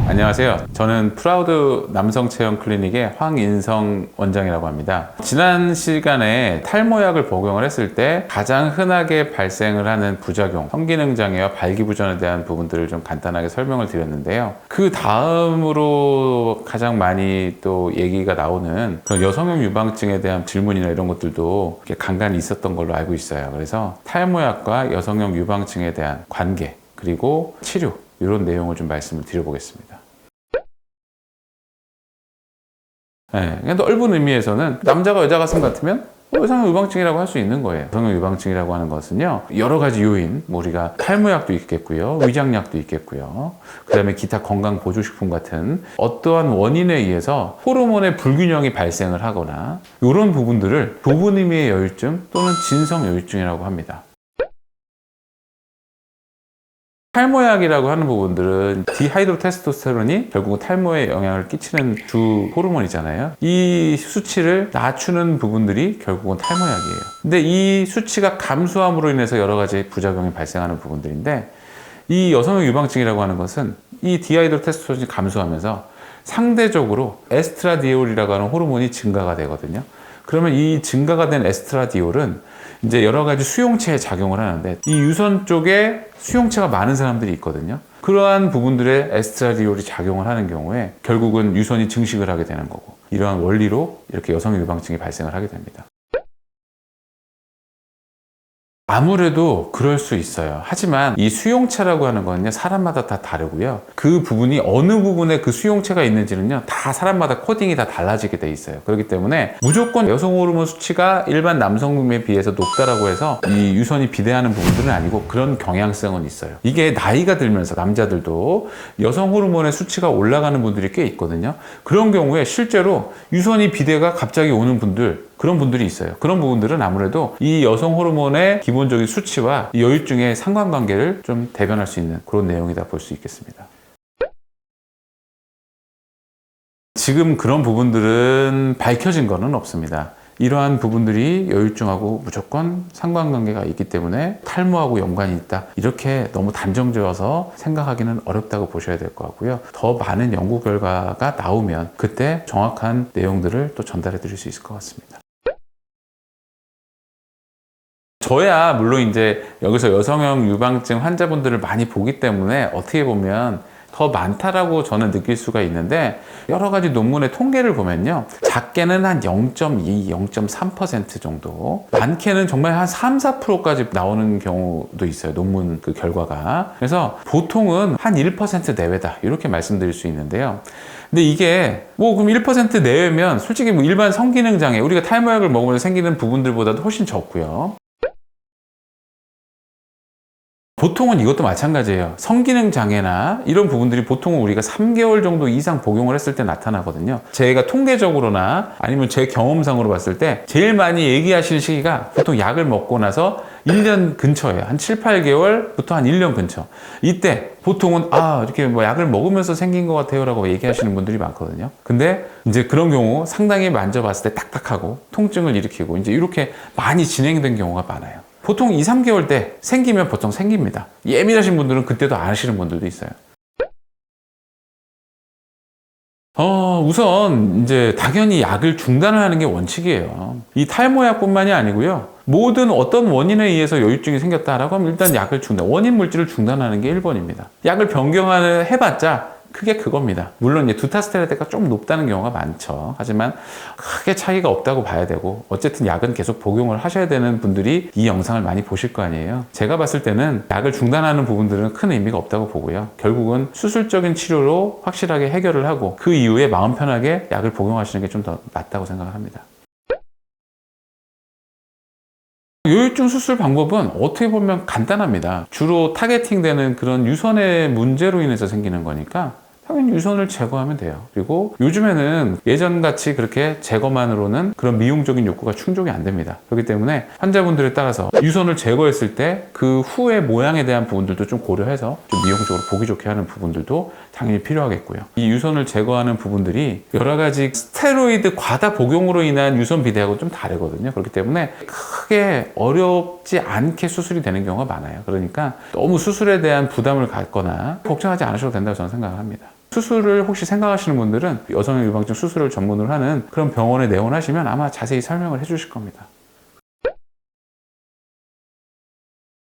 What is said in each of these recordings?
안녕하세요. 저는 프라우드 남성체형 클리닉의 황인성 원장이라고 합니다. 지난 시간에 탈모약을 복용을 했을 때 가장 흔하게 발생을 하는 부작용, 성기능장애와 발기부전에 대한 부분들을 좀 간단하게 설명을 드렸는데요. 그 다음으로 가장 많이 또 얘기가 나오는 그런 여성용 유방증에 대한 질문이나 이런 것들도 간간히 있었던 걸로 알고 있어요. 그래서 탈모약과 여성용 유방증에 대한 관계, 그리고 치료, 이런 내용을 좀 말씀을 드려보겠습니다. 네, 그냥 넓은 의미에서는 남자가 여자 가슴 같으면 여성용 유방증이라고 할 수 있는 거예요. 여성용 유방증이라고 하는 것은요, 여러 가지 요인, 우리가 탈모약도 있겠고요, 위장약도 있겠고요, 그 다음에 기타 건강 보조식품 같은 어떠한 원인에 의해서 호르몬의 불균형이 발생을 하거나 이런 부분들을 좁은 의미의 여유증 또는 진성 여유증이라고 합니다. 탈모약이라고 하는 부분들은 디하이드로테스토스테론이 결국 탈모에 영향을 끼치는 주 호르몬이잖아요. 이 수치를 낮추는 부분들이 결국은 탈모약이에요. 근데 이 수치가 감소함으로 인해서 여러 가지 부작용이 발생하는 부분들인데, 이 여성용 유방증이라고 하는 것은 이 디하이드로테스토스테론이 감소하면서 상대적으로 에스트라디올이라고 하는 호르몬이 증가가 되거든요. 그러면 이 증가가 된 에스트라디올은 이제 여러 가지 수용체에 작용을 하는데, 이 유선 쪽에 수용체가 많은 사람들이 있거든요. 그러한 부분들에 에스트라디올이 작용을 하는 경우에 결국은 유선이 증식을 하게 되는 거고, 이러한 원리로 이렇게 여성 유방증이 발생을 하게 됩니다. 아무래도 그럴 수 있어요. 하지만 이 수용체라고 하는 거는요, 사람마다 다 다르고요. 그 부분이 어느 부분에 그 수용체가 있는지는요, 다 사람마다 코딩이 다 달라지게 돼 있어요. 그렇기 때문에 무조건 여성 호르몬 수치가 일반 남성에 비해서 높다라고 해서 이 유선이 비대하는 부분들은 아니고, 그런 경향성은 있어요. 이게 나이가 들면서 남자들도 여성 호르몬의 수치가 올라가는 분들이 꽤 있거든요. 그런 경우에 실제로 유선이 비대가 갑자기 오는 분들, 그런 분들이 있어요. 그런 부분들은 아무래도 이 여성 호르몬의 기본적인 수치와 이 여유증의 상관관계를 좀 대변할 수 있는 그런 내용이다 볼 수 있겠습니다. 지금 그런 부분들은 밝혀진 거는 없습니다. 이러한 부분들이 여유증하고 무조건 상관관계가 있기 때문에 탈모하고 연관이 있다, 이렇게 너무 단정지어서 생각하기는 어렵다고 보셔야 될 것 같고요. 더 많은 연구 결과가 나오면 그때 정확한 내용들을 또 전달해 드릴 수 있을 것 같습니다. 저야 물론 이제 여기서 여성용 유방증 환자분들을 많이 보기 때문에 어떻게 보면 더 많다라고 저는 느낄 수가 있는데, 여러 가지 논문의 통계를 보면요, 작게는 한 0.2, 0.3% 정도, 많게는 정말 한 3, 4%까지 나오는 경우도 있어요, 논문 그 결과가. 그래서 보통은 한 1% 내외다, 이렇게 말씀드릴 수 있는데요. 근데 이게 뭐 그럼 1% 내외면 솔직히 뭐 일반 성기능 장애, 우리가 탈모약을 먹으면서 생기는 부분들보다도 훨씬 적고요. 보통은 이것도 마찬가지예요. 성기능 장애나 이런 부분들이 보통은 우리가 3개월 정도 이상 복용을 했을 때 나타나거든요. 제가 통계적으로나 아니면 제 경험상으로 봤을 때 제일 많이 얘기하시는 시기가 보통 약을 먹고 나서 1년 근처예요. 한 7, 8개월부터 한 1년 근처. 이때 보통은 이렇게 뭐 약을 먹으면서 생긴 것 같아요 라고 얘기하시는 분들이 많거든요. 근데 이제 그런 경우 상당히 만져봤을 때 딱딱하고 통증을 일으키고 이제 이렇게 많이 진행된 경우가 많아요. 보통 2, 3개월 때 생기면 보통 생깁니다. 예민하신 분들은 그때도 안 하시는 분들도 있어요. 우선 이제 당연히 약을 중단을 하는 게 원칙이에요. 이 탈모약뿐만이 아니고요, 모든 어떤 원인에 의해서 여유증이 생겼다라고 하면 일단 약을 원인 물질을 중단하는 게 1번입니다. 약을 변경을 해봤자 크게 그겁니다. 물론 이제 두타스테라테가 좀 높다는 경우가 많죠. 하지만 크게 차이가 없다고 봐야 되고, 어쨌든 약은 계속 복용을 하셔야 되는 분들이 이 영상을 많이 보실 거 아니에요. 제가 봤을 때는 약을 중단하는 부분들은 큰 의미가 없다고 보고요. 결국은 수술적인 치료로 확실하게 해결을 하고 그 이후에 마음 편하게 약을 복용하시는 게 좀 더 낫다고 생각을 합니다. 여유증 수술 방법은 어떻게 보면 간단합니다. 주로 타겟팅되는 그런 유선의 문제로 인해서 생기는 거니까 당연히 유선을 제거하면 돼요. 그리고 요즘에는 예전같이 그렇게 제거만으로는 그런 미용적인 욕구가 충족이 안 됩니다. 그렇기 때문에 환자분들에 따라서 유선을 제거했을 때 그 후의 모양에 대한 부분들도 좀 고려해서 좀 미용적으로 보기 좋게 하는 부분들도 당연히 필요하겠고요. 이 유선을 제거하는 부분들이 여러 가지 스테로이드 과다 복용으로 인한 유선 비대하고 좀 다르거든요. 그렇기 때문에 크게 어렵지 않게 수술이 되는 경우가 많아요. 그러니까 너무 수술에 대한 부담을 갖거나 걱정하지 않으셔도 된다고 저는 생각을 합니다. 수술을 혹시 생각하시는 분들은 여성형 유방증 수술을 전문으로 하는 그런 병원에 내원하시면 아마 자세히 설명을 해주실 겁니다.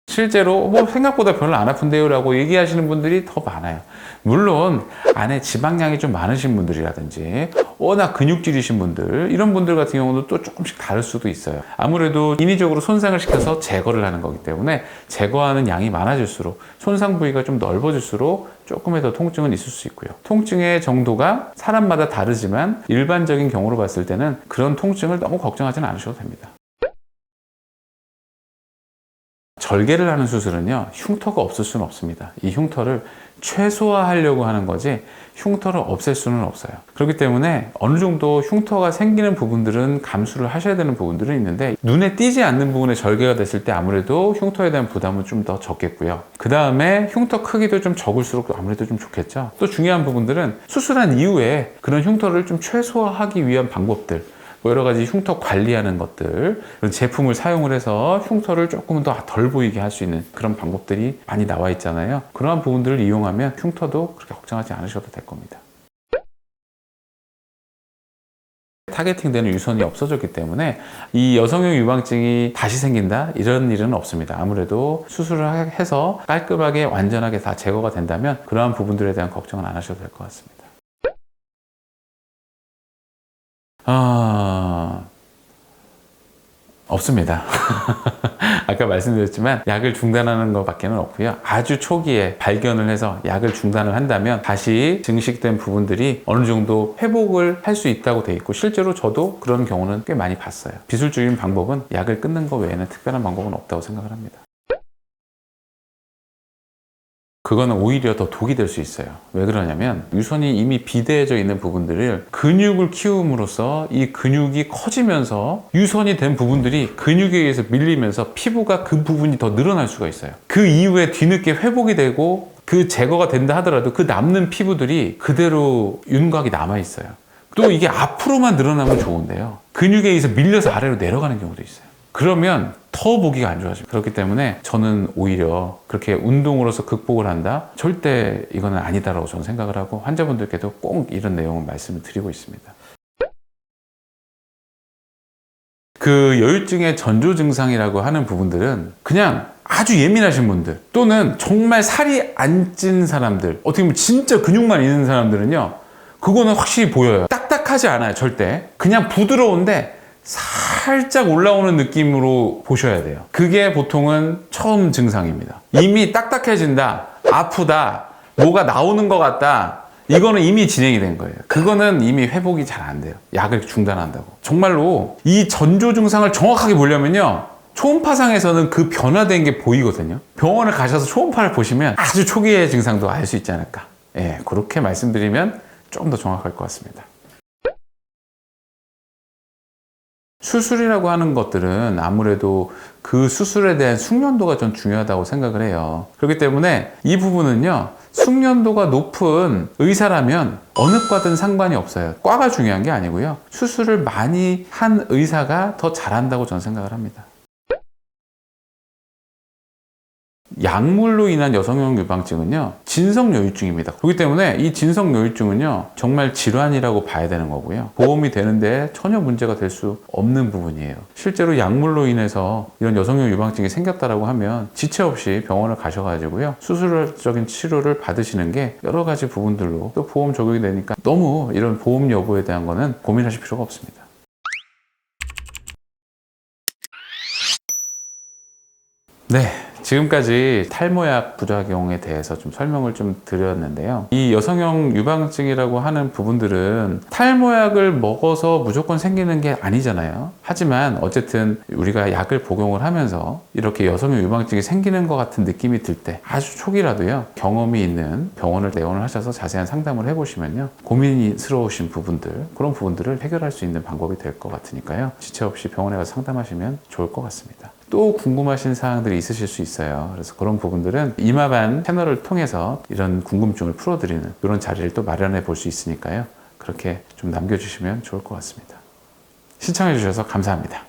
실제로 생각보다 별로 안 아픈데요 라고 얘기하시는 분들이 더 많아요. 물론 안에 지방량이 좀 많으신 분들이라든지 워낙 근육질이신 분들, 이런 분들 같은 경우도 또 조금씩 다를 수도 있어요. 아무래도 인위적으로 손상을 시켜서 제거를 하는 거기 때문에 제거하는 양이 많아질수록 손상 부위가 좀 넓어질수록 조금의 더 통증은 있을 수 있고요. 통증의 정도가 사람마다 다르지만 일반적인 경우로 봤을 때는 그런 통증을 너무 걱정하지는 않으셔도 됩니다. 절개를 하는 수술은요, 흉터가 없을 수는 없습니다. 이 흉터를 최소화하려고 하는 거지 흉터를 없앨 수는 없어요. 그렇기 때문에 어느 정도 흉터가 생기는 부분들은 감수를 하셔야 되는 부분들은 있는데, 눈에 띄지 않는 부분에 절개가 됐을 때 아무래도 흉터에 대한 부담은 좀 더 적겠고요. 그 다음에 흉터 크기도 좀 적을수록 아무래도 좀 좋겠죠. 또 중요한 부분들은 수술한 이후에 그런 흉터를 좀 최소화하기 위한 방법들, 여러 가지 흉터 관리하는 것들, 그런 제품을 사용을 해서 흉터를 조금 더 덜 보이게 할 수 있는 그런 방법들이 많이 나와 있잖아요. 그러한 부분들을 이용하면 흉터도 그렇게 걱정하지 않으셔도 될 겁니다. 타겟팅되는 유선이 없어졌기 때문에 이 여성형 유방증이 다시 생긴다? 이런 일은 없습니다. 아무래도 수술을 해서 깔끔하게 완전하게 다 제거가 된다면 그러한 부분들에 대한 걱정은 안 하셔도 될 것 같습니다. 없습니다. 아까 말씀드렸지만 약을 중단하는 것밖에는 없고요. 아주 초기에 발견을 해서 약을 중단을 한다면 다시 증식된 부분들이 어느 정도 회복을 할 수 있다고 돼 있고, 실제로 저도 그런 경우는 꽤 많이 봤어요. 비술적인 방법은 약을 끊는 것 외에는 특별한 방법은 없다고 생각을 합니다. 그거는 오히려 더 독이 될 수 있어요. 왜 그러냐면 유선이 이미 비대해져 있는 부분들을 근육을 키움으로써 이 근육이 커지면서 유선이 된 부분들이 근육에 의해서 밀리면서 피부가 그 부분이 더 늘어날 수가 있어요. 그 이후에 뒤늦게 회복이 되고 그 제거가 된다 하더라도 그 남는 피부들이 그대로 윤곽이 남아 있어요. 또 이게 앞으로만 늘어나면 좋은데요, 근육에 의해서 밀려서 아래로 내려가는 경우도 있어요. 그러면 더 보기가 안 좋아집니다. 그렇기 때문에 저는 오히려 그렇게 운동으로서 극복을 한다? 절대 이거는 아니다라고 저는 생각을 하고, 환자분들께도 꼭 이런 내용을 말씀을 드리고 있습니다. 그 여유증의 전조 증상이라고 하는 부분들은 그냥 아주 예민하신 분들, 또는 정말 살이 안 찐 사람들, 어떻게 보면 진짜 근육만 있는 사람들은요, 그거는 확실히 보여요. 딱딱하지 않아요, 절대. 그냥 부드러운데 살짝 올라오는 느낌으로 보셔야 돼요. 그게 보통은 처음 증상입니다. 이미 딱딱해진다, 아프다, 뭐가 나오는 것 같다, 이거는 이미 진행이 된 거예요. 그거는 이미 회복이 잘 안 돼요. 약을 중단한다고. 정말로 이 전조 증상을 정확하게 보려면요, 초음파상에서는 그 변화된 게 보이거든요. 병원을 가셔서 초음파를 보시면 아주 초기의 증상도 알 수 있지 않을까. 예, 그렇게 말씀드리면 좀 더 정확할 것 같습니다. 수술이라고 하는 것들은 아무래도 그 수술에 대한 숙련도가 좀 중요하다고 생각을 해요. 그렇기 때문에 이 부분은요, 숙련도가 높은 의사라면 어느 과든 상관이 없어요. 과가 중요한 게 아니고요, 수술을 많이 한 의사가 더 잘한다고 저는 생각을 합니다. 약물로 인한 여성형 유방증은요, 진성여유증입니다. 그렇기 때문에 이 진성여유증은요, 정말 질환이라고 봐야 되는 거고요, 보험이 되는데 전혀 문제가 될 수 없는 부분이에요. 실제로 약물로 인해서 이런 여성형 유방증이 생겼다라고 하면 지체 없이 병원을 가셔가지고요, 수술적인 치료를 받으시는 게 여러 가지 부분들로 또 보험 적용이 되니까 너무 이런 보험 여부에 대한 거는 고민하실 필요가 없습니다. 네, 지금까지 탈모약 부작용에 대해서 좀 설명을 좀 드렸는데요. 이 여성형 유방증이라고 하는 부분들은 탈모약을 먹어서 무조건 생기는 게 아니잖아요. 하지만 어쨌든 우리가 약을 복용을 하면서 이렇게 여성형 유방증이 생기는 것 같은 느낌이 들 때 아주 초기라도요, 경험이 있는 병원을 내원을 하셔서 자세한 상담을 해보시면요, 고민스러우신 부분들, 그런 부분들을 해결할 수 있는 방법이 될 것 같으니까요, 지체 없이 병원에 가서 상담하시면 좋을 것 같습니다. 또 궁금하신 사항들이 있으실 수 있어요. 그래서 그런 부분들은 이마반 채널을 통해서 이런 궁금증을 풀어드리는 이런 자리를 또 마련해 볼 수 있으니까요, 그렇게 좀 남겨주시면 좋을 것 같습니다. 시청해 주셔서 감사합니다.